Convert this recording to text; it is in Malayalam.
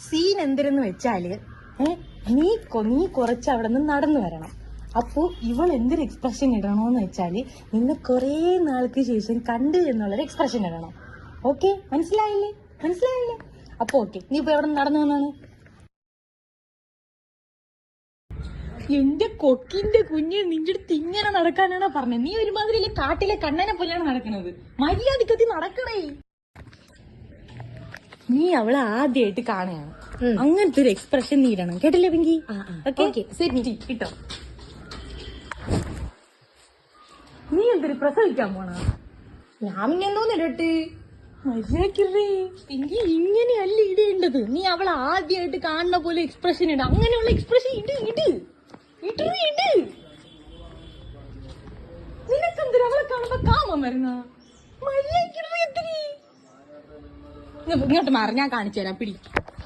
സീൻ എന്തിനെന്ന് വെച്ചാല് നീ കുറച്ച് അവിടെ നിന്ന് നടന്നു വരണം. അപ്പോ ഇവൾ എന്തൊരു എക്സ്പ്രഷൻ ഇടണോന്ന് വെച്ചാല് നിന്നെ കൊറേ നാൾക്ക് ശേഷം കണ്ടു എന്നുള്ളൊരു എക്സ്പ്രഷൻ ഇടണം. ഓക്കെ, മനസ്സിലായില്ലേ? അപ്പൊ ഓക്കെ, നീ ഇപ്പൊ എവിടെ നടന്നു വന്നാണ്? എന്റെ കൊക്കിന്റെ കുഞ്ഞ് നിന്റെ അടുത്ത് ഇങ്ങനെ നടക്കാനാണ് പറഞ്ഞത്. നീ ഒരുമാതിരി കാട്ടിലെ കണ്ണനെ പോലെയാണ് നടക്കുന്നത്. മര്യാദക്കത്തി നടക്കണേ. നീ അവളെ ആദ്യമായിട്ട് കാണുകയാണ്, അങ്ങനത്തെ ഒരു എക്സ്പ്രഷൻ നീ ഇടണം. കേട്ടില്ലേ പിങ്കി? കിട്ടോ? നീ എന്തൊരു പ്രസവിക്കാൻ പോണ? ഞാൻ പിന്നെന്തോന്ന് ഇടട്ട്? മര്യാദക്കേ പിങ്കി, ഇങ്ങനെയല്ല ഇടേണ്ടത്. നീ അവളെ ആദ്യമായിട്ട് കാണുന്ന പോലെ എക്സ്പ്രഷൻ ഇട. അങ്ങനെയുള്ള എക്സ്പ്രഷൻ ഇട്. നിനക്കെന്തൊരു അവളെ കാണുമ്പോ കാമം വരുന്ന? മര്യാദക്കേ ഇങ്ങോട്ട് മാറി, ഞാൻ കാണിച്ചു തരാം. പിടി.